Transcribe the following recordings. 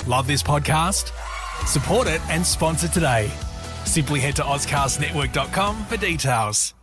Love this podcast? Support it and sponsor today. Simply head to AuscastNetwork.com for details.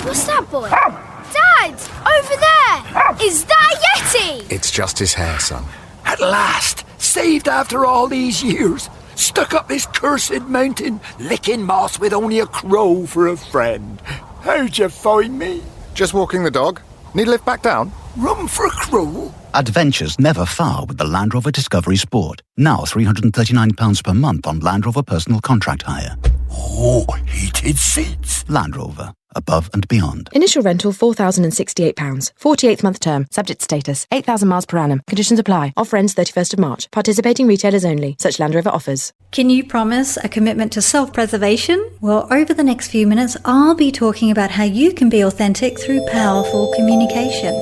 What's that, boy? Dad! Over there! Is that a Yeti? It's just his hair, son. At last! Saved after all these years! Stuck up this cursed mountain, licking moss with only a crow for a friend. How'd you find me? Just walking the dog. Need a lift back down? Room for a crow? Adventures never far with the Land Rover Discovery Sport. Now £339 per month on Land Rover personal contract hire. Oh, heated seats. Land Rover. Above and beyond. Initial rental £4,068. 48th month term. Subject status. 8,000 miles per annum. Conditions apply. Offer ends 31st of March. Participating retailers only. Such Land Rover offers. Can you promise a commitment to self-preservation? Well, over the next few minutes, I'll be talking about how you can be authentic through powerful communication.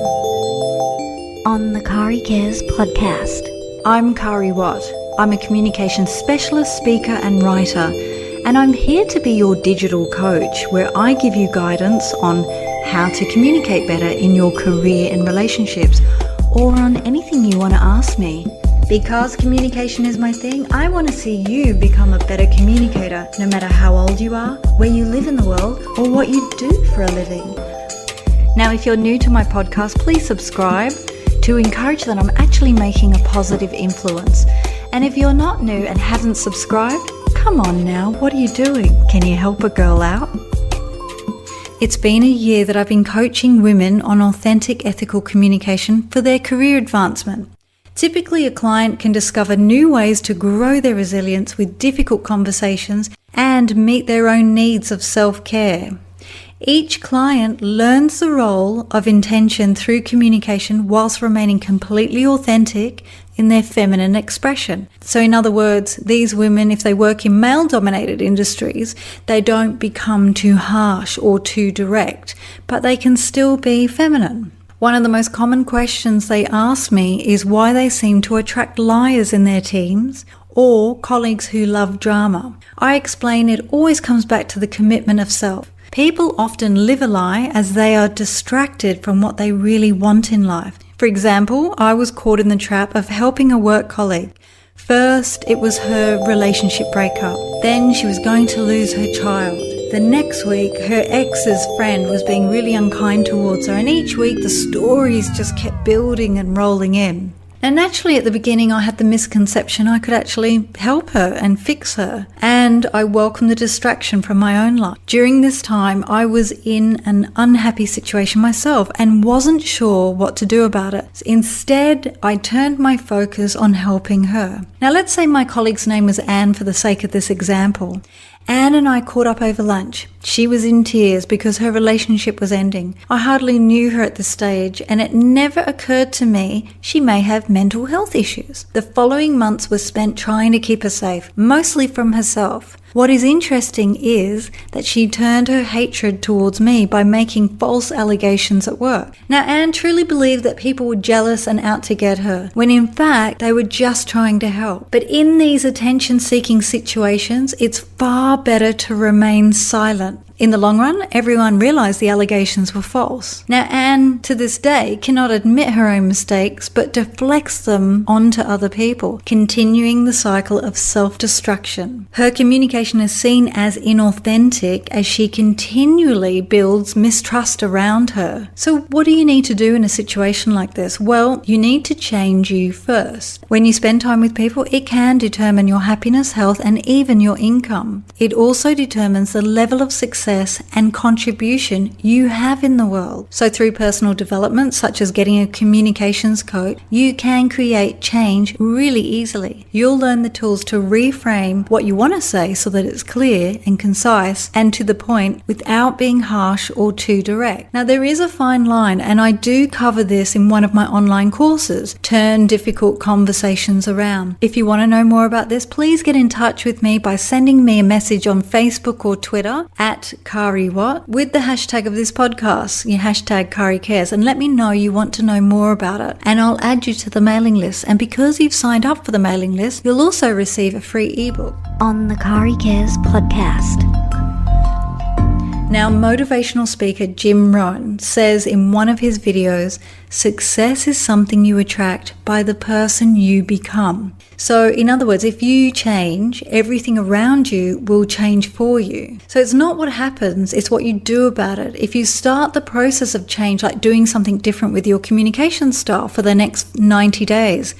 On the Kari Cares podcast. I'm Kari Watt. I'm a communication specialist, speaker and writer. And I'm here to be your digital coach, where I give you guidance on how to communicate better in your career and relationships, or on anything you want to ask me. Because communication is my thing, I want to see you become a better communicator, no matter how old you are, where you live in the world, or what you do for a living. Now, if you're new to my podcast, please subscribe to encourage that I'm actually making a positive influence. And if you're not new and haven't subscribed, come on now, what are you doing? Can you help a girl out? It's been a year that I've been coaching women on authentic ethical communication for their career advancement. Typically, a client can discover new ways to grow their resilience with difficult conversations and meet their own needs of self-care. Each client learns the role of intention through communication whilst remaining completely authentic in their feminine expression. So in other words, these women, if they work in male-dominated industries, they don't become too harsh or too direct, but they can still be feminine. One of the most common questions they ask me is why they seem to attract liars in their teams or colleagues who love drama. I explain it always comes back to the commitment of self. People often live a lie as they are distracted from what they really want in life. For example, I was caught in the trap of helping a work colleague. First, it was her relationship breakup. Then she was going to lose her child. The next week, her ex's friend was being really unkind towards her, and each week the stories just kept building and rolling in. Now, naturally, at the beginning, I had the misconception I could actually help her and fix her, and I welcomed the distraction from my own life. During this time, I was in an unhappy situation myself and wasn't sure what to do about it. Instead, I turned my focus on helping her. Now, let's say my colleague's name was Anne for the sake of this example. Anne and I caught up over lunch. She was in tears because her relationship was ending. I hardly knew her at this stage, and it never occurred to me she may have mental health issues. The following months were spent trying to keep her safe, mostly from herself. What is interesting is that she turned her hatred towards me by making false allegations at work. Now, Anne truly believed that people were jealous and out to get her, when in fact they were just trying to help. But in these attention-seeking situations, it's far better to remain silent. In the long run, everyone realised the allegations were false. Now, Anne, to this day, cannot admit her own mistakes, but deflects them onto other people, continuing the cycle of self-destruction. Her communication is seen as inauthentic as she continually builds mistrust around her. So what do you need to do in a situation like this? Well, you need to change you first. When you spend time with people, it can determine your happiness, health, and even your income. It also determines the level of success and contribution you have in the world. So through personal development, such as getting a communications coach, you can create change really easily. You'll learn the tools to reframe what you want to say so that it's clear and concise and to the point without being harsh or too direct. Now, there is a fine line, and I do cover this in one of my online courses, Turn Difficult Conversations Around. If you want to know more about this, please get in touch with me by sending me a message on Facebook or Twitter at Kari Watt with the hashtag of this podcast, your hashtag Kari Cares, and let me know you want to know more about it, and I'll add you to the mailing list. And because you've signed up for the mailing list, you'll also receive a free ebook. On the Kari Cares podcast. Now, motivational speaker Jim Rohn says in one of his videos, success is something you attract by the person you become. So, in other words, if you change, everything around you will change for you. So it's not what happens, it's what you do about it. If you start the process of change, like doing something different with your communication style for the next 90 days,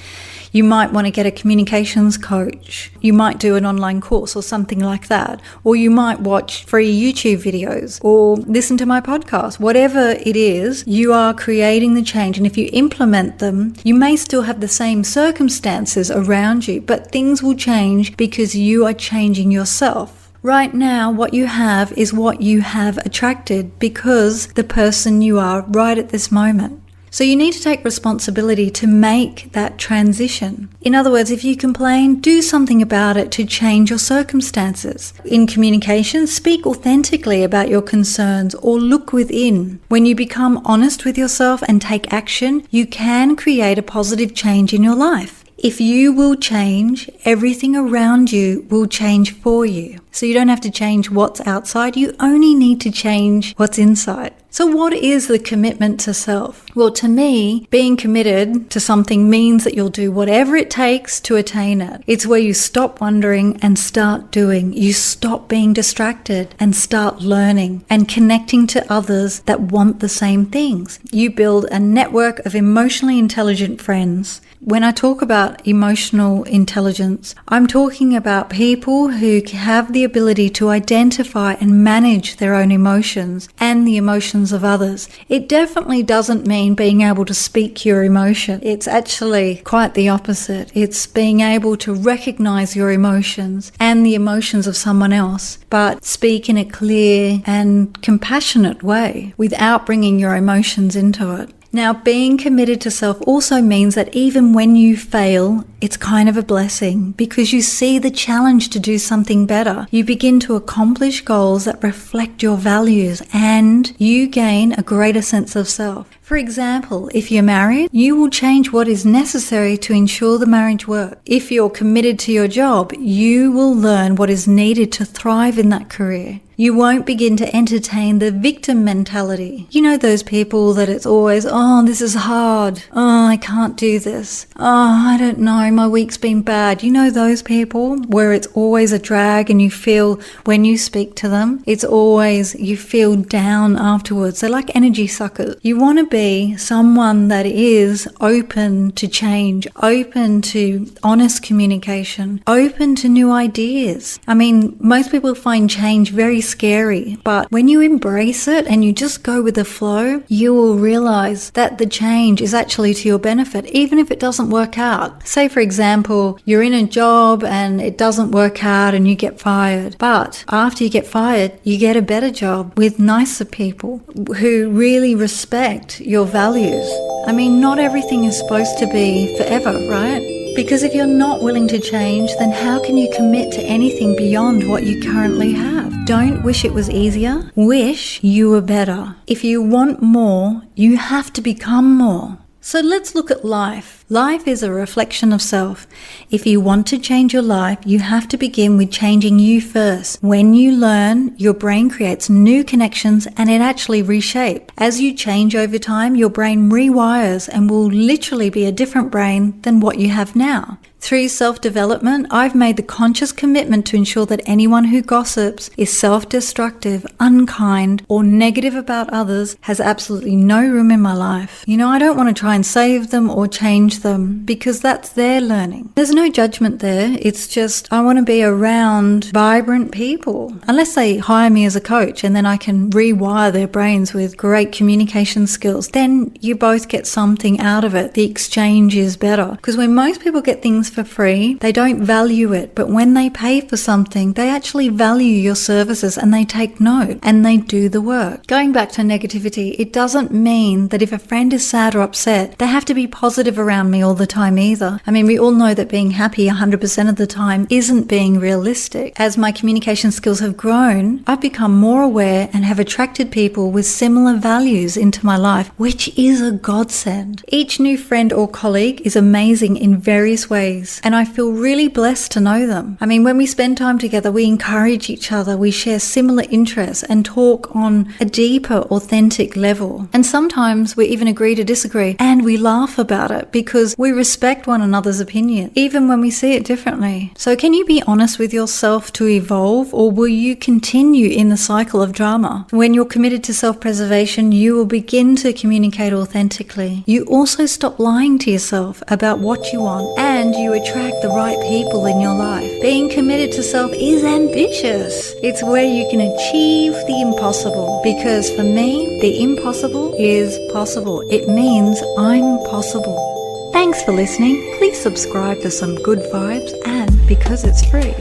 you might want to get a communications coach. You might do an online course or something like that. Or you might watch free YouTube videos or listen to my podcast. Whatever it is, you are creating the change. And if you implement them, you may still have the same circumstances around you, but things will change because you are changing yourself. Right now, what you have is what you have attracted because the person you are right at this moment. So you need to take responsibility to make that transition. In other words, if you complain, do something about it to change your circumstances. In communication, speak authentically about your concerns or look within. When you become honest with yourself and take action, you can create a positive change in your life. If you will change, everything around you will change for you. So you don't have to change what's outside, you only need to change what's inside. So what is the commitment to self? Well, to me, being committed to something means that you'll do whatever it takes to attain it. It's where you stop wondering and start doing. You stop being distracted and start learning and connecting to others that want the same things. You build a network of emotionally intelligent friends. When I talk about emotional intelligence, I'm talking about people who have the ability to identify and manage their own emotions and the emotions of others. It definitely doesn't mean being able to speak your emotion. It's actually quite the opposite. It's being able to recognize your emotions and the emotions of someone else, but speak in a clear and compassionate way without bringing your emotions into it. Now, being committed to self also means that even when you fail, it's kind of a blessing because you see the challenge to do something better. You begin to accomplish goals that reflect your values and you gain a greater sense of self. For example, if you're married, you will change what is necessary to ensure the marriage works. If you're committed to your job, you will learn what is needed to thrive in that career. You won't begin to entertain the victim mentality. You know those people that it's always, oh, this is hard. Oh, I can't do this. Oh, I don't know, my week's been bad. You know those people where it's always a drag and you feel when you speak to them, it's always, you feel down afterwards. They're like energy suckers. You want to be someone that is open to change, open to honest communication, open to new ideas. I mean, most people find change very scary, but when you embrace it and you just go with the flow, you will realize that the change is actually to your benefit, even if it doesn't work out. Say, for example, you're in a job and it doesn't work out and you get fired, but after you get fired, you get a better job with nicer people who really respect your values. I mean, not everything is supposed to be forever, right? Because if you're not willing to change, then how can you commit to anything beyond what you currently have? Don't wish it was easier. Wish you were better. If you want more, you have to become more. So let's look at life. Life is a reflection of self. If you want to change your life, you have to begin with changing you first. When you learn, your brain creates new connections and it actually reshapes. As you change over time, your brain rewires and will literally be a different brain than what you have now. Through self-development, I've made the conscious commitment to ensure that anyone who gossips, is self-destructive, unkind, or negative about others has absolutely no room in my life. You know, I don't want to try and save them or change them because that's their learning. There's no judgment there. It's just I want to be around vibrant people. Unless they hire me as a coach and then I can rewire their brains with great communication skills, then you both get something out of it. The exchange is better. Because when most people get things for free, they don't value it. But when they pay for something, they actually value your services and they take note and they do the work. Going back to negativity, it doesn't mean that if a friend is sad or upset, they have to be positive around around me all the time either. I mean, we all know that being happy 100% of the time isn't being realistic. As my communication skills have grown, I've become more aware and have attracted people with similar values into my life, which is a godsend. Each new friend or colleague is amazing in various ways, and I feel really blessed to know them. I mean, when we spend time together, we encourage each other, we share similar interests and talk on a deeper, authentic level. And sometimes we even agree to disagree, and we laugh about it because we respect one another's opinion, even when we see it differently. So can you be honest with yourself to evolve, or will you continue in the cycle of drama? When you're committed to self-preservation, you will begin to communicate authentically. You also stop lying to yourself about what you want, and you attract the right people in your life. Being committed to self is ambitious. It's where you can achieve the impossible, because for me, the impossible is possible. It means I'm possible. Thanks for listening. Please subscribe for some good vibes, and because it's free,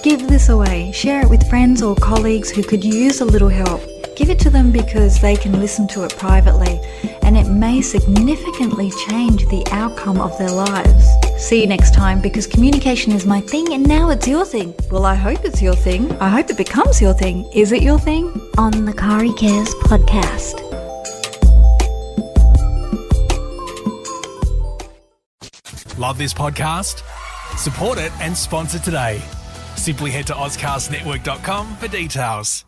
give this away. Share it with friends or colleagues who could use a little help. Give it to them because they can listen to it privately, and it may significantly change the outcome of their lives. See you next time, because communication is my thing and now it's your thing. Well, I hope it's your thing. I hope it becomes your thing. Is it your thing? On the Kari Cares podcast. Love this podcast? Support it and sponsor today. Simply head to AuscastNetwork.com for details.